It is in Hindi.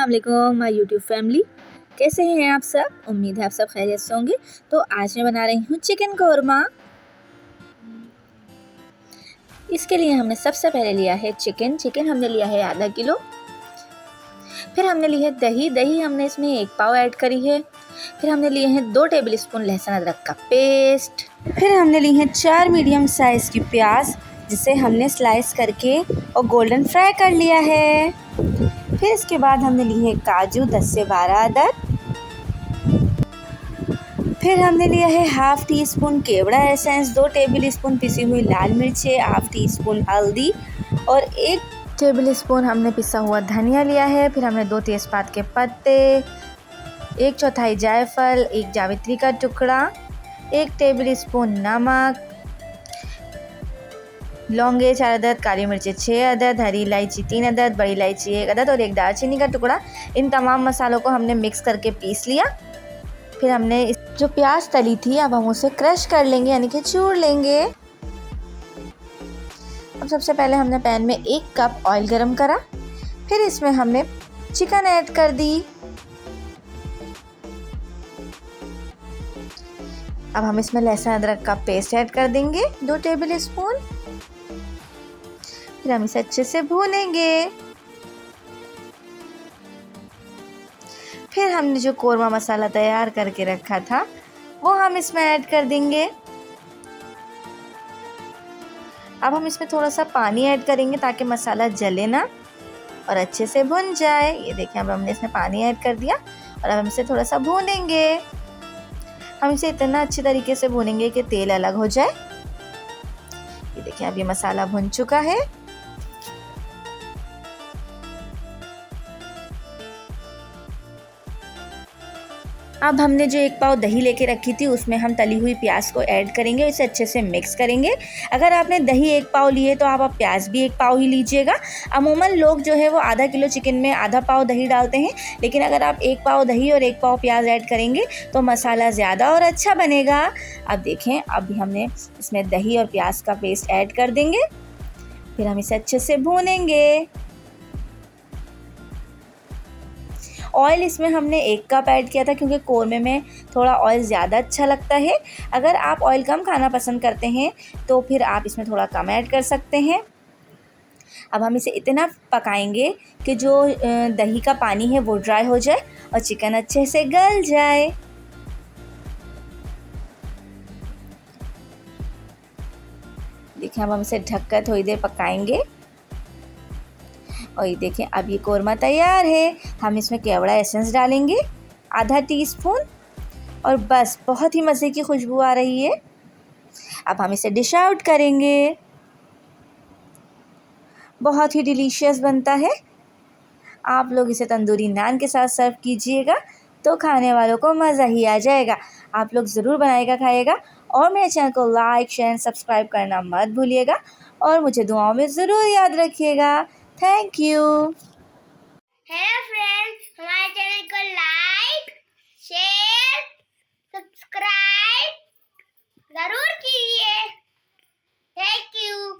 अस्सलाम वालेकुम माय यूट्यूब फैमिली, कैसे हैं आप सब। उम्मीद है आप सब खैरियत से होंगे। तो आज मैं बना रही हूँ चिकन कौरमा। इसके लिए हमने सबसे पहले लिया है चिकन हमने लिया है आधा किलो। फिर हमने ली है दही हमने इसमें 1 पाव ऐड करी है। फिर हमने लिए हैं 2 टेबल स्पून लहसुन अदरक का पेस्ट। फिर हमने ली हैं 4 मीडियम साइज़ की प्याज, जिसे हमने स्लाइस करके और गोल्डन फ्राई कर लिया है। फिर इसके बाद हमने ली है काजू 10 से 12 अदद। फिर हमने लिया है हाफ़ टी स्पून केवड़ा एसेंस, 2 टेबल स्पून पिसी हुई लाल मिर्चें, हाफ़ टी स्पून हल्दी और 1 टेबल स्पून हमने पिसा हुआ धनिया लिया है। फिर हमने 2 तेज़पात के पत्ते, 1/4 जायफल, 1 जावित्री का टुकड़ा, 1 टेबल स्पून नमक, लौंगे 4 अदद, काली मिर्चें 6 अदद, हरी इलायची 3 अदद, बड़ी इलायची 1 अदद और 1 दालचीनी का टुकड़ा। इन तमाम मसालों को हमने मिक्स करके पीस लिया। फिर हमने जो प्याज तली थी अब हम उसे क्रश कर लेंगे, यानी कि चूर लेंगे। अब सबसे पहले हमने पैन में 1 कप ऑयल गरम करा। फिर इसमें हमने चिकन ऐड कर दी। अब हम इसमें लहसुन अदरक का पेस्ट ऐड कर देंगे 2 टेबल स्पून। फिर हम इसे अच्छे से भूनेंगे। फिर हमने जो कोरमा मसाला तैयार करके रखा था वो हम इसमें ऐड कर देंगे। अब हम इसमें थोड़ा सा पानी ऐड करेंगे ताकि मसाला जले ना और अच्छे से भुन जाए। ये देखिए, अब हमने इसमें पानी ऐड कर दिया और अब हम इसे थोड़ा सा भूनेंगे। हम इसे इतना अच्छे तरीके से भूनेंगे कि तेल अलग हो जाए। ये देखिए, अब ये मसाला भुन चुका है। अब हमने जो 1 पाव दही लेके रखी थी उसमें हम तली हुई प्याज को ऐड करेंगे, इसे अच्छे से मिक्स करेंगे। अगर आपने दही 1 पाव लिए तो आप प्याज भी 1 पाव ही लीजिएगा। अमूमन लोग जो है वो आधा किलो चिकन में आधा पाव दही डालते हैं, लेकिन अगर आप 1 पाव दही और 1 पाव प्याज ऐड करेंगे तो मसाला ज़्यादा और अच्छा बनेगा। अब देखें, अब हमने इसमें दही और प्याज का पेस्ट ऐड कर देंगे। फिर हम इसे अच्छे से भूनेंगे। ऑयल इसमें हमने 1 कप ऐड किया था क्योंकि कौरमे में थोड़ा ऑयल ज़्यादा अच्छा लगता है। अगर आप ऑयल कम खाना पसंद करते हैं तो फिर आप इसमें थोड़ा कम ऐड कर सकते हैं। अब हम इसे इतना पकाएंगे कि जो दही का पानी है वो ड्राई हो जाए और चिकन अच्छे से गल जाए। देखिए, अब हम इसे ढककर थोड़ी देर पकाएंगे और ये देखें, अब ये कौरमा तैयार है। हम इसमें केवड़ा एसेंस डालेंगे आधा टीस्पून और बस बहुत ही मज़े की खुशबू आ रही है। अब हम इसे डिश आउट करेंगे। बहुत ही डिलीशियस बनता है। आप लोग इसे तंदूरी नान के साथ सर्व कीजिएगा तो खाने वालों को मज़ा ही आ जाएगा। आप लोग ज़रूर बनाएगा, खाइएगा और मेरे चैनल को लाइक, शेयर, सब्सक्राइब करना मत भूलिएगा और मुझे दुआओं में ज़रूर याद रखिएगा। Thank you. हेलो फ्रेंड्स, हमारे चैनल को लाइक, शेयर, सब्सक्राइब जरूर कीजिए। Thank you.